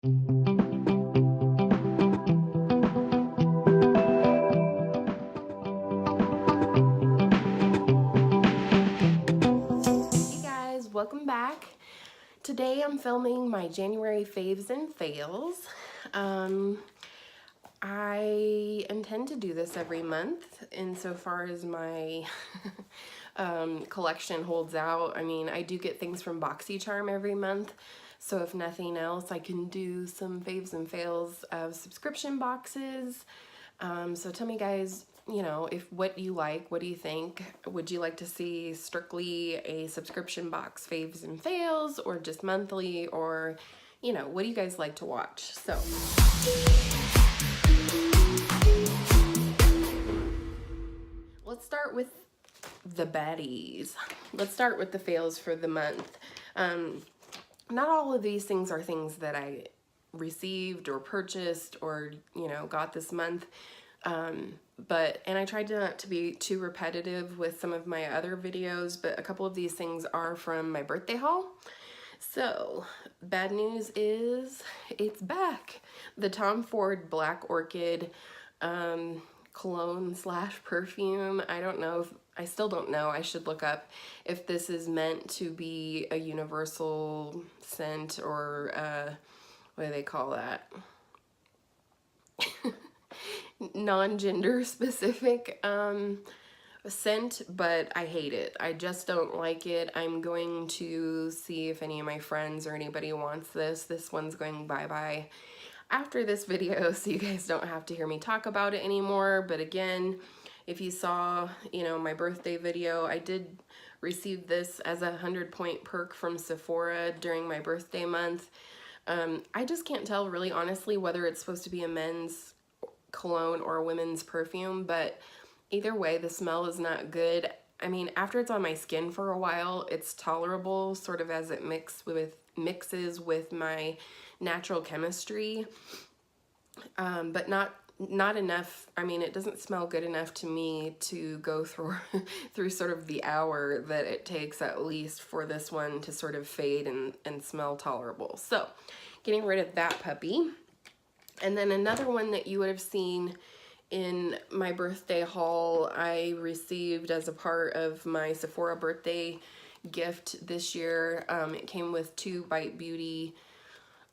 Welcome back. Today I'm filming my January faves and fails. I intend to do this every month insofar as my collection holds out. I mean, I do get things from BoxyCharm every month, so if nothing else, I can do some faves and fails of subscription boxes. So tell me, guys, you know, what you like, what do you think? Would you like to see strictly a subscription box faves and fails, or just monthly, or, you know, what do you guys like to watch? So let's start with the baddies. Let's start with the fails for the month. Not all of these things are things that I received or purchased or, you know, got this month. And I tried not to be too repetitive with some of my other videos, but a couple of these things are from my birthday haul. So, bad news is it's back. The Tom Ford Black Orchid cologne slash perfume. I still don't know. I should look up if this is meant to be a universal scent or what do they call that? Non-gender specific scent, but I hate it. I just don't like it. I'm going to see if any of my friends or anybody wants this. This one's going bye-bye after this video, so you guys don't have to hear me talk about it anymore. But again, if you saw, you know, my birthday video, I did receive this as a 100-point perk from Sephora during my birthday month. I just can't tell really honestly whether it's supposed to be a men's cologne or a women's perfume, but either way, the smell is not good. I mean, after it's on my skin for a while, it's tolerable, sort of as it mixes with my natural chemistry, but not enough. I mean, it doesn't smell good enough to me to go through through sort of the hour that it takes at least for this one to sort of fade and smell tolerable. So getting rid of that puppy. And then another one that you would have seen in my birthday haul, I received as a part of my Sephora birthday gift this year. It came with 2 Bite Beauty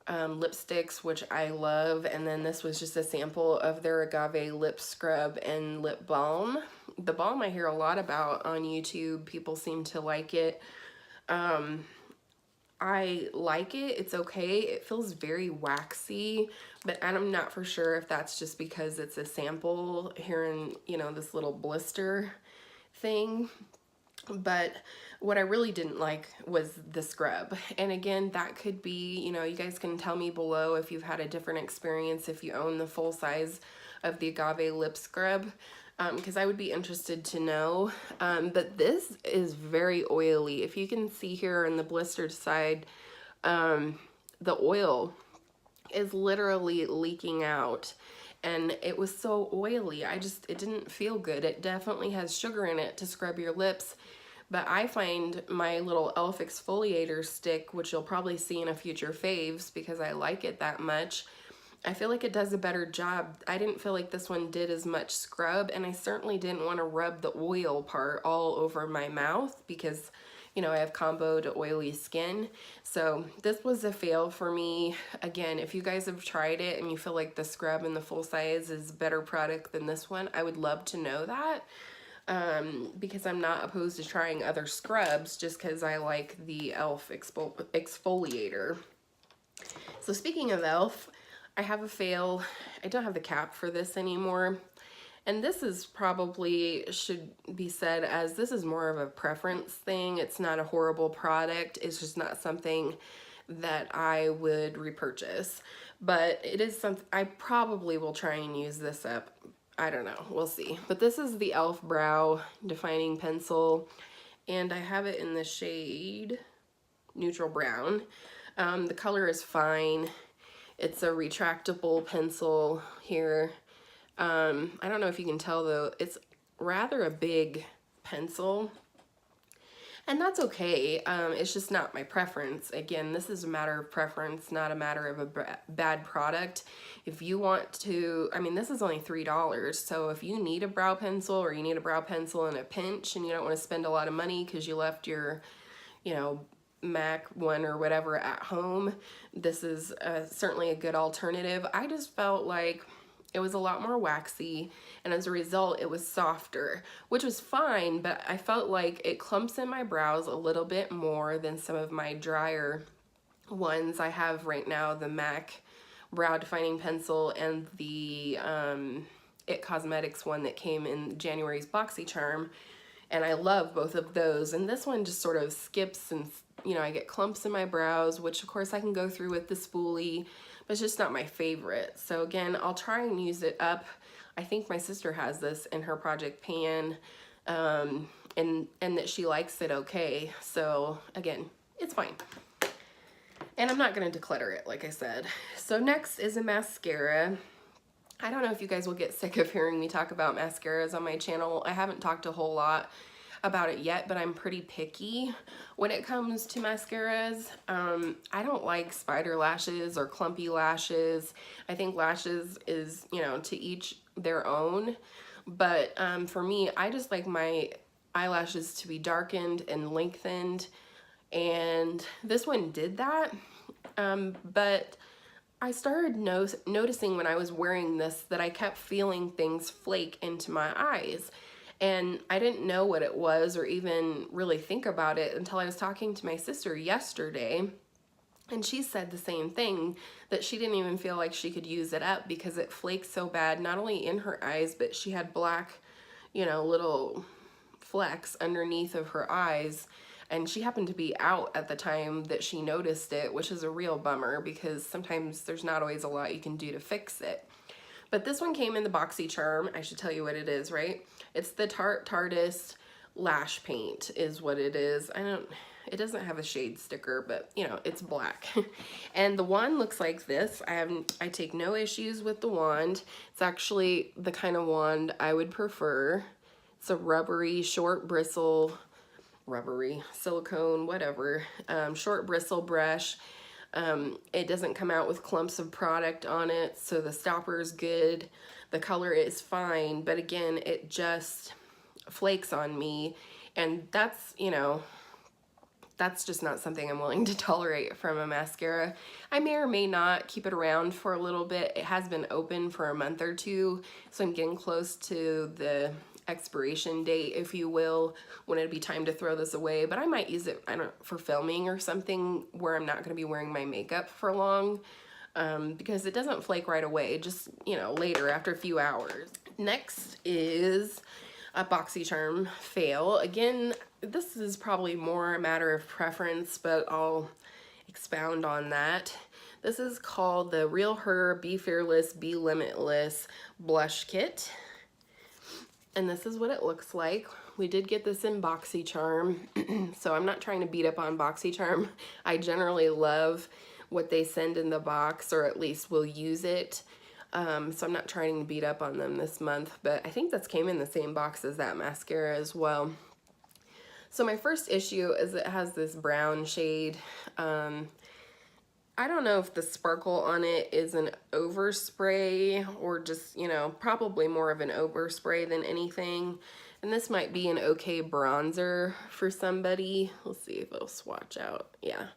lipsticks, which I love, and then this was just a sample of their Agave Lip Scrub and Lip Balm. The balm I hear a lot about on YouTube. People seem to like it. I like it. It's okay. It feels very waxy, but I'm not for sure if that's just because it's a sample here in, you know, this little blister thing. But what I really didn't like was the scrub. And again, that could be, you know, you guys can tell me below if you've had a different experience, if you own the full size of the Agave Lip Scrub, because I would be interested to know. But this is very oily. If you can see here on the blistered side, the oil is literally leaking out, and it was so oily. It didn't feel good. It definitely has sugar in it to scrub your lips, but I find my little e.l.f. exfoliator stick, which you'll probably see in a future faves because I like it that much, I feel like it does a better job. I didn't feel like this one did as much scrub, and I certainly didn't want to rub the oil part all over my mouth because, you know, I have comboed oily skin. So this was a fail for me. Again, if you guys have tried it and you feel like the scrub in the full size is a better product than this one, I would love to know that, because I'm not opposed to trying other scrubs just because I like the e.l.f. exfoliator. So speaking of e.l.f., I have a fail. I don't have the cap for this anymore. And this is probably should be said as this is more of a preference thing. It's not a horrible product. It's just not something that I would repurchase. But it is something I probably will try and use this up. I don't know. We'll see. But this is the e.l.f. Brow Defining Pencil. And I have it in the shade Neutral Brown. The color is fine. It's a retractable pencil here. I don't know if you can tell though, it's rather a big pencil. And that's okay. It's just not my preference. Again, this is a matter of preference, not a matter of a bad product. If you want to, I mean, this is only $3. So if you need a brow pencil, or you need a brow pencil in a pinch and you don't want to spend a lot of money because you left your, you know, MAC one or whatever at home, this is certainly a good alternative. I just felt like it was a lot more waxy, and as a result it was softer, which was fine, but I felt like it clumps in my brows a little bit more than some of my drier ones I have right now, the MAC brow defining pencil and the It Cosmetics one that came in January's BoxyCharm, and I love both of those. And this one just sort of skips, and you know, I get clumps in my brows, which of course I can go through with the spoolie, but it's just not my favorite. So again, I'll try and use it up. I think my sister has this in her project pan, and that she likes it okay. So again, it's fine. And I'm not going to declutter it, like I said. So next is a mascara. I don't know if you guys will get sick of hearing me talk about mascaras on my channel. I haven't talked a whole lot about it yet, but I'm pretty picky when it comes to mascaras. I don't like spider lashes or clumpy lashes. I think lashes is, you know, to each their own. But for me, I just like my eyelashes to be darkened and lengthened. And this one did that. But I started noticing when I was wearing this that I kept feeling things flake into my eyes. And I didn't know what it was or even really think about it until I was talking to my sister yesterday. And she said the same thing, that she didn't even feel like she could use it up because it flaked so bad, not only in her eyes, but she had black, you know, little flecks underneath of her eyes. And she happened to be out at the time that she noticed it, which is a real bummer because sometimes there's not always a lot you can do to fix it. But this one came in the BoxyCharm. I should tell you what it is, right? It's the Tarteist Lash Paint is what it is. It doesn't have a shade sticker, but you know, it's black. And the wand looks like this. I take no issues with the wand. It's actually the kind of wand I would prefer. It's a rubbery, short bristle, silicone, whatever, short bristle brush. It doesn't come out with clumps of product on it, so the stopper is good. The color is fine, but again, it just flakes on me, and that's, you know, that's just not something I'm willing to tolerate from a mascara. I may or may not keep it around for a little bit. It has been open for a month or two, so I'm getting close to the expiration date, if you will, when it'd be time to throw this away. But I might use it, I don't know, for filming or something where I'm not going to be wearing my makeup for long, because it doesn't flake right away, just, you know, later after a few hours. Next is a BoxyCharm fail. Again, this is probably more a matter of preference, but I'll expound on that. This is called the Real Her Be Fearless, Be Limitless Blush Kit. And this is what it looks like. We did get this in BoxyCharm, so I'm not trying to beat up on BoxyCharm. I generally love what they send in the box, or at least will use it. So I'm not trying to beat up on them this month, but I think this came in the same box as that mascara as well. So my first issue is it has this brown shade. I don't know if the sparkle on it is an overspray or just, you know, probably more of an overspray than anything. And this might be an okay bronzer for somebody. Let's see if it'll swatch out. Yeah.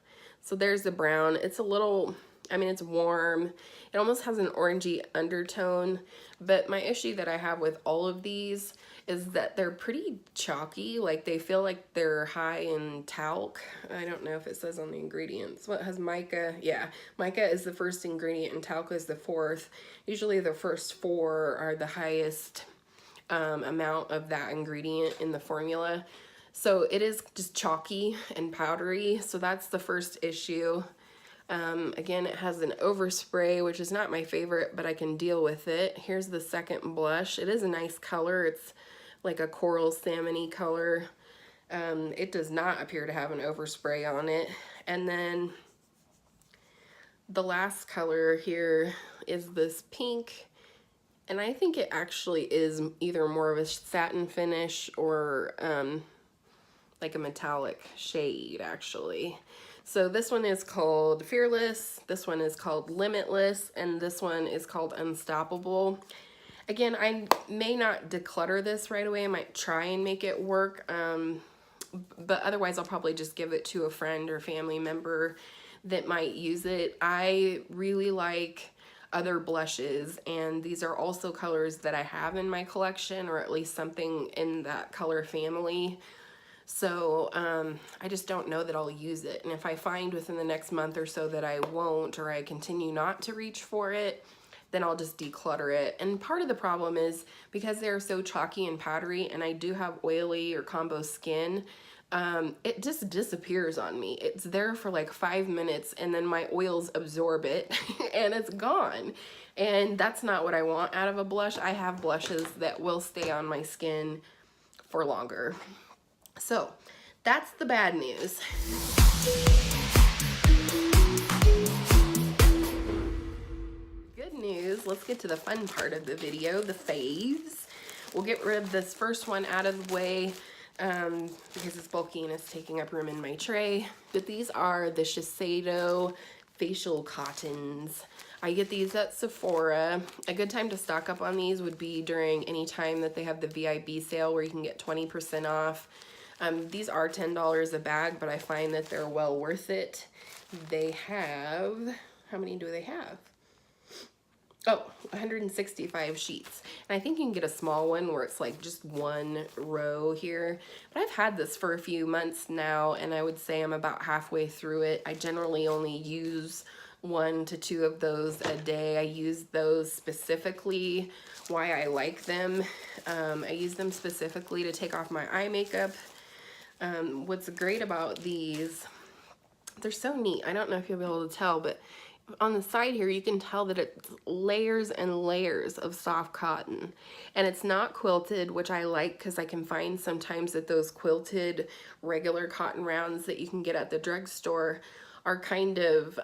So there's the brown. It's a little, I mean, it's warm. It almost has an orangey undertone. But my issue that I have with all of these is that they're pretty chalky. Like, they feel like they're high in talc. I don't know if it says on the ingredients. What has mica? Yeah, mica is the first ingredient and talc is the fourth. Usually the first four are the highest amount of that ingredient in the formula. So it is just chalky and powdery. So that's the first issue. Again, it has an overspray, which is not my favorite, but I can deal with it. Here's the second blush. It is a nice color. It's like a coral salmon-y color. It does not appear to have an overspray on it. And then the last color here is this pink. And I think it actually is either more of a satin finish or like a metallic shade actually. So this one is called Fearless, this one is called Limitless, and this one is called Unstoppable. Again, I may not declutter this right away. I might try and make it work, but otherwise I'll probably just give it to a friend or family member that might use it. I really like other blushes, and these are also colors that I have in my collection, or at least something in that color family. So I just don't know that I'll use it. And if I find within the next month or so that I won't, or I continue not to reach for it, then I'll just declutter it. And part of the problem is because they're so chalky and powdery, and I do have oily or combo skin, it just disappears on me. It's there for like 5 minutes, and then my oils absorb it and it's gone. And that's not what I want out of a blush. I have blushes that will stay on my skin for longer. So that's the bad news. Good news, let's get to the fun part of the video, the faves. We'll get rid of this first one out of the way because it's bulky and it's taking up room in my tray. But these are the Shiseido facial cottons. I get these at Sephora. A good time to stock up on these would be during any time that they have the VIB sale where you can get 20% off. These are $10 a bag, but I find that they're well worth it. They have, how many do they have? Oh, 165 sheets. And I think you can get a small one where it's like just one row here. But I've had this for a few months now, and I would say I'm about halfway through it. I generally only use 1 to 2 of those a day. I use those specifically why I like them. I use them specifically to take off my eye makeup. What's great about these, they're so neat. I don't know if you'll be able to tell, but on the side here you can tell that it's layers and layers of soft cotton, and it's not quilted, which I like because I can find sometimes that those quilted regular cotton rounds that you can get at the drugstore are kind of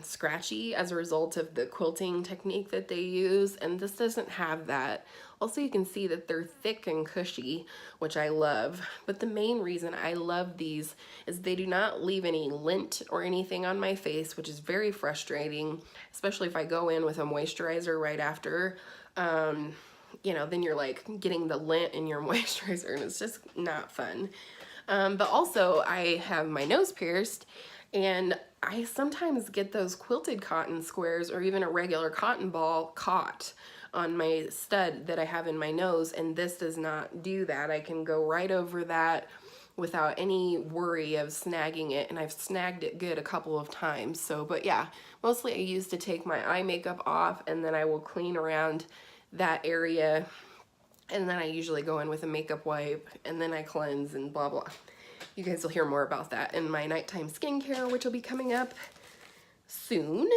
scratchy as a result of the quilting technique that they use, and this doesn't have that. Also, you can see that they're thick and cushy, which I love. But the main reason I love these is they do not leave any lint or anything on my face, which is very frustrating, especially if I go in with a moisturizer right after. You know, then you're like getting the lint in your moisturizer, and it's just not fun. But also, I have my nose pierced, and I sometimes get those quilted cotton squares or even a regular cotton ball caught on my stud that I have in my nose, and this does not do that. I can go right over that without any worry of snagging it, and I've snagged it good a couple of times. So, but yeah, mostly I use to take my eye makeup off, and then I will clean around that area, and then I usually go in with a makeup wipe, and then I cleanse and blah blah. You guys will hear more about that in my nighttime skincare, which will be coming up soon.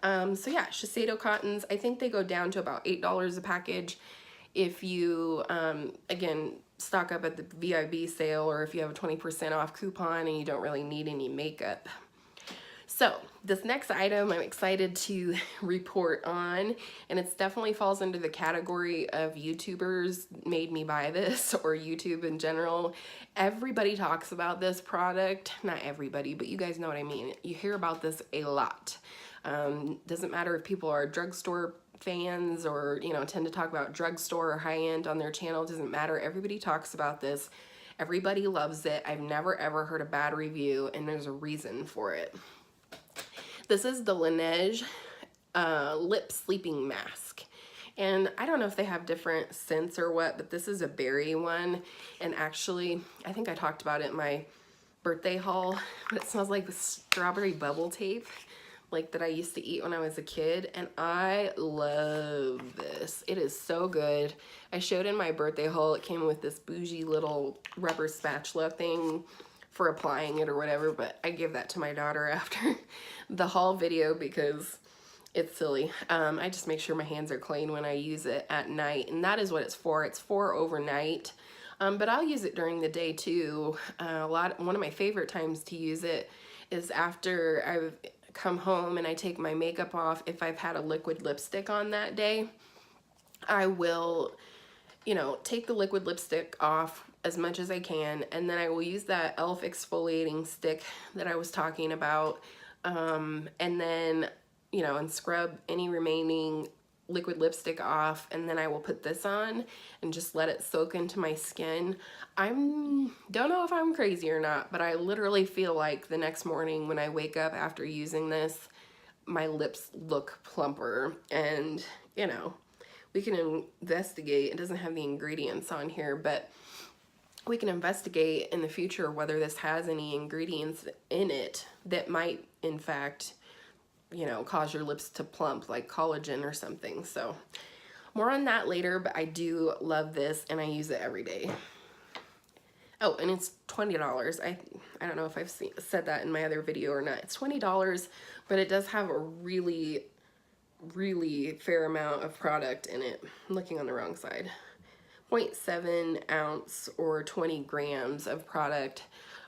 So yeah, Shiseido cottons, I think they go down to about $8 a package if you, again, stock up at the VIB sale, or if you have a 20% off coupon and you don't really need any makeup. So this next item I'm excited to report on, and it definitely falls under the category of YouTubers made me buy this, or YouTube in general. Everybody talks about this product. Not everybody, but you guys know what I mean. You hear about this a lot. Doesn't matter if people are drugstore fans or, you know, tend to talk about drugstore or high-end on their channel. It doesn't matter. Everybody talks about this. Everybody loves it. I've never ever heard a bad review, and there's a reason for it. This is the Laneige Lip Sleeping Mask. And I don't know if they have different scents or what, but this is a berry one. And actually, I think I talked about it in my birthday haul, but it smells like strawberry bubble tape, like that I used to eat when I was a kid. And I love this. It is so good. I showed in my birthday haul, it came with this bougie little rubber spatula thing for applying it or whatever, but I give that to my daughter after the haul video because it's silly. I just make sure my hands are clean when I use it at night, and that is what it's for. It's for overnight, but I'll use it during the day too. One of my favorite times to use it is after I've come home and I take my makeup off. If I've had a liquid lipstick on that day, I will, you know, take the liquid lipstick off as much as I can, and then I will use that e.l.f. exfoliating stick that I was talking about, and then, you know, and scrub any remaining liquid lipstick off, and then I will put this on and just let it soak into my skin. Don't know if I'm crazy or not, but I literally feel like the next morning when I wake up after using this, my lips look plumper. And, you know, we can investigate. It doesn't have the ingredients on here, but we can investigate in the future whether this has any ingredients in it that might, in fact, you know, cause your lips to plump, like collagen or something. So more on that later, but I do love this and I use it every day. Oh, and it's $20. I don't know if I've said that in my other video or not. It's $20, but it does have a really, really fair amount of product in it. I'm looking on the wrong side. 0.7 ounce or 20 grams of product.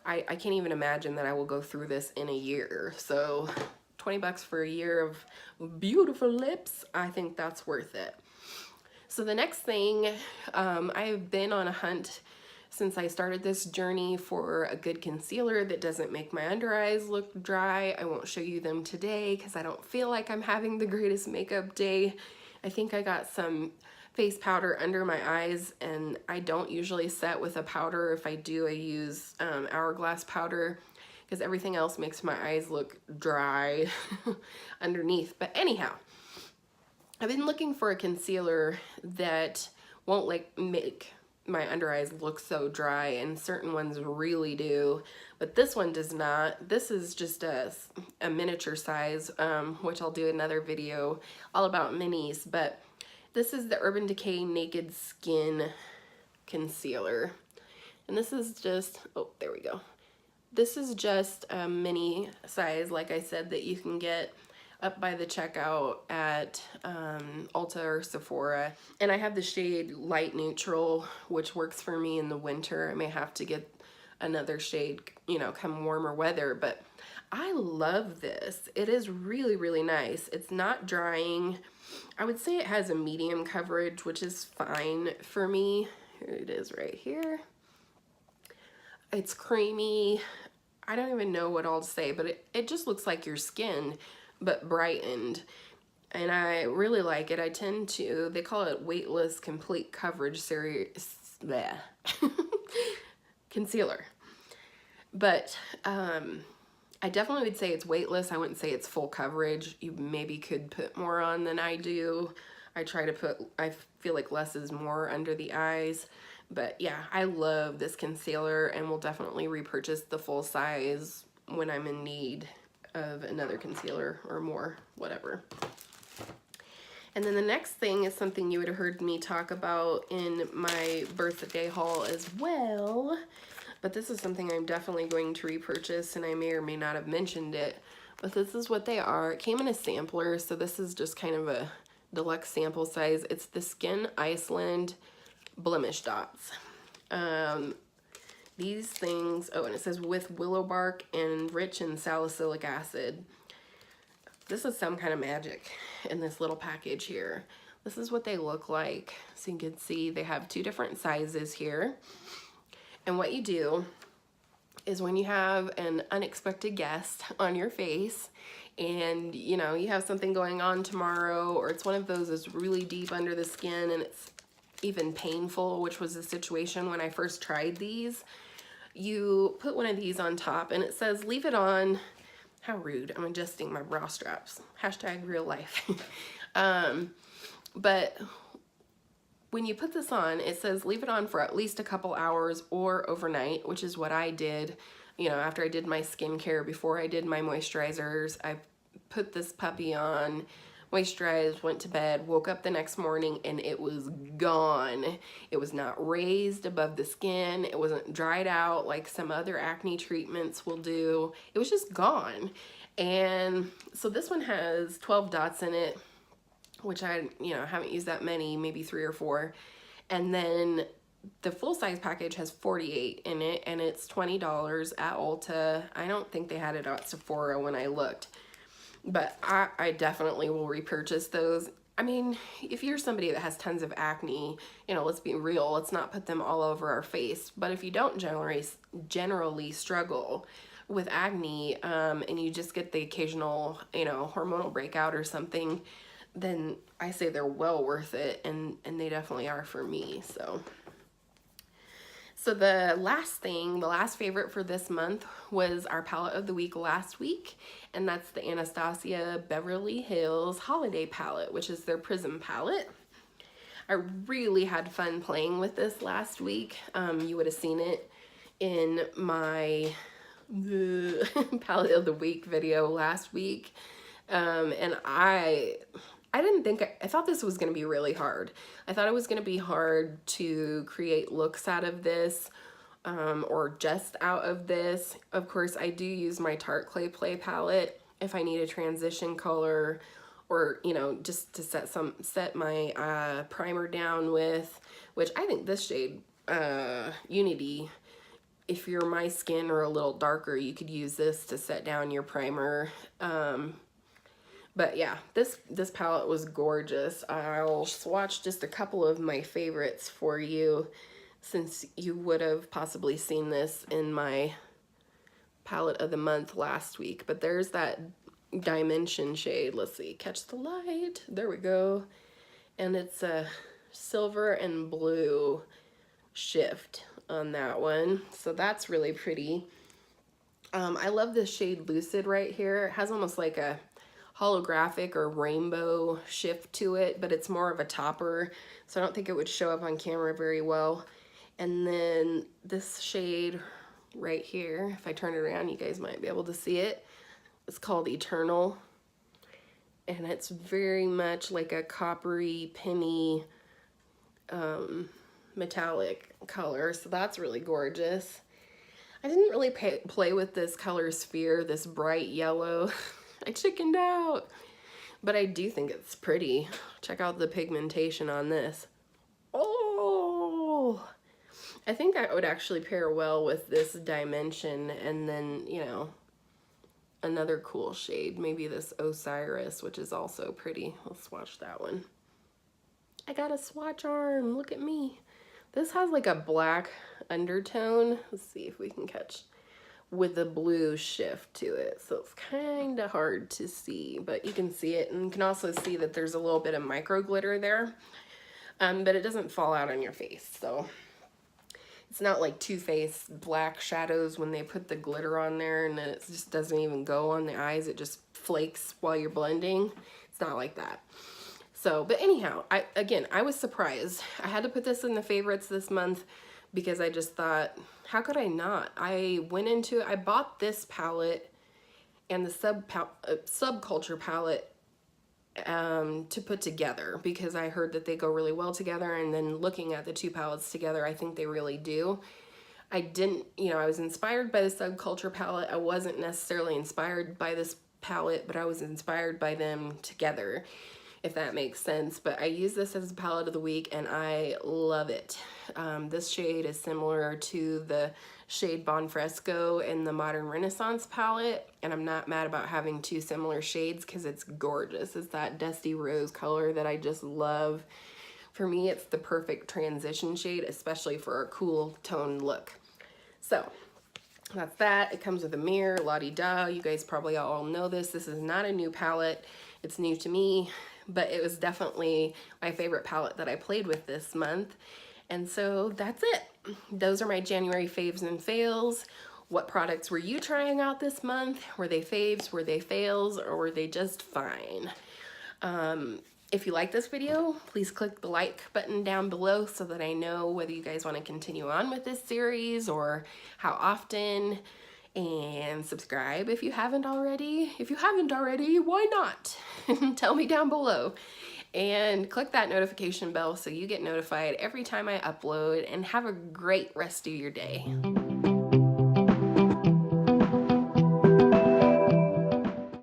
I can't even imagine that I will go through this in a year. So 20 bucks for a year of beautiful lips, I think that's worth it. So the next thing, I've been on a hunt since I started this journey for a good concealer that doesn't make my under eyes look dry. I won't show you them today because I don't feel like I'm having the greatest makeup day. I think I got some face powder under my eyes, and I don't usually set with a powder. If I do, I use Hourglass powder, because everything else makes my eyes look dry underneath. But anyhow, I've been looking for a concealer that won't like make my under eyes look so dry, and certain ones really do, but this one does not. This is just a miniature size, which I'll do another video all about minis, but this is the Urban Decay Naked Skin Concealer. And this is just, oh, there we go. This is just a mini size, like I said, that you can get up by the checkout at Ulta or Sephora. And I have the shade Light Neutral, which works for me in the winter. I may have to get another shade, you know, come warmer weather, but I love this. It is really, really nice. It's not drying. I would say it has a medium coverage, which is fine for me. Here it is right here. It's creamy. I don't even know what all to say, but it just looks like your skin, but brightened. And I really like it. I tend to, they call it weightless complete coverage series, concealer. But I definitely would say it's weightless. I wouldn't say it's full coverage. You maybe could put more on than I do. I try to put, I feel like less is more under the eyes. But yeah, I love this concealer and will definitely repurchase the full size when I'm in need of another concealer or more, whatever. And then the next thing is something you would have heard me talk about in my birthday haul as well. But this is something I'm definitely going to repurchase, and I may or may not have mentioned it. But this is what they are. It came in a sampler, so this is just kind of a deluxe sample size. It's the Skyn Iceland Blemish dots. These things, oh, and it says with willow bark and rich in salicylic acid. This is some kind of magic in this little package here. This is what they look like. So you can see they have two different sizes here. And what you do is when you have an unexpected guest on your face and, you know, you have something going on tomorrow, or it's one of those that's really deep under the skin and it's even painful, which was the situation when I first tried these, you put one of these on top and it says leave it on. How rude. I'm adjusting my bra straps. Hashtag real life. But when you put this on, it says leave it on for at least a couple hours or overnight, which is what I did. You know, after I did my skincare, before I did my moisturizers, I put this puppy on, moisturized, went to bed, woke up the next morning, and it was gone. It was not raised above the skin. It wasn't dried out like some other acne treatments will do. It was just gone. And so this one has 12 dots in it, which I, you know, haven't used that many, maybe 3 or 4. And then the full size package has 48 in it, and it's $20 at Ulta. I don't think they had it at Sephora when I looked. but I definitely will repurchase those. I mean, if you're somebody that has tons of acne, you know, let's be real, let's not put them all over our face. But if you don't generally struggle with acne, and you just get the occasional, you know, hormonal breakout or something, then I say they're well worth it, and they definitely are for me. So the last favorite for this month was our palette of the week last week, and that's the Anastasia Beverly Hills Holiday Palette, which is their Prism palette. I really had fun playing with this last week. You would have seen it in my palette of the week video last week. And I didn't think, I thought this was going to be really hard. I thought it was going to be hard to create looks out of this, or just out of this. Of course, I do use my Tarte Clay Play palette if I need a transition color, or, you know, just to set my primer down with, which I think this shade, Unity, if you're my skin or a little darker, you could use this to set down your primer. But yeah, this palette was gorgeous. I'll swatch just a couple of my favorites for you, since you would have possibly seen this in my palette of the month last week. But there's that Dimension shade. Let's see, catch the light. There we go. And it's a silver and blue shift on that one. So that's really pretty. I love this shade Lucid right here. It has almost like a holographic or rainbow shift to it, but it's more of a topper, so I don't think it would show up on camera very well. And then this shade right here, if I turn it around, you guys might be able to see it. It's called Eternal, and it's very much like a coppery, pinny, metallic color, so that's really gorgeous. I didn't really play with this color sphere, this bright yellow. I chickened out, but I do think it's pretty. Check out the pigmentation on this. Oh, I think that would actually pair well with this Dimension, and then, you know, another cool shade, maybe this Osiris, which is also pretty. Let's swatch that one. I got a swatch arm, look at me. This has like a black undertone. Let's see if we can catch, with a blue shift to it, so it's kind of hard to see, but you can see it, and you can also see that there's a little bit of micro glitter there, but it doesn't fall out on your face, so it's not like Too Faced black shadows when they put the glitter on there and then it just doesn't even go on the eyes, it just flakes while you're blending. It's not like that. So, but anyhow, I was surprised. I had to put this in the favorites this month because I just thought, how could I not? I bought this palette and the Subculture palette to put together because I heard that they go really well together, and then looking at the two palettes together, I think they really do. I didn't, you know, I was inspired by the Subculture palette. I wasn't necessarily inspired by this palette, but I was inspired by them together, if that makes sense. But I use this as a palette of the week and I love it. This shade is similar to the shade Bon Fresco in the Modern Renaissance palette, and I'm not mad about having two similar shades because it's gorgeous. It's that dusty rose color that I just love. For me, it's the perfect transition shade, especially for a cool tone look. So that's that. It comes with a mirror, la-di-da. You guys probably all know this. This is not a new palette. It's new to me, but it was definitely my favorite palette that I played with this month. And so that's it. Those are my January faves and fails. What products were you trying out this month? Were they faves, were they fails, or were they just fine? If you like this video, please click the like button down below so that I know whether you guys want to continue on with this series or how often. And subscribe if you haven't already. If you haven't already, why not? Tell me down below. And click that notification bell so you get notified every time I upload, and have a great rest of your day.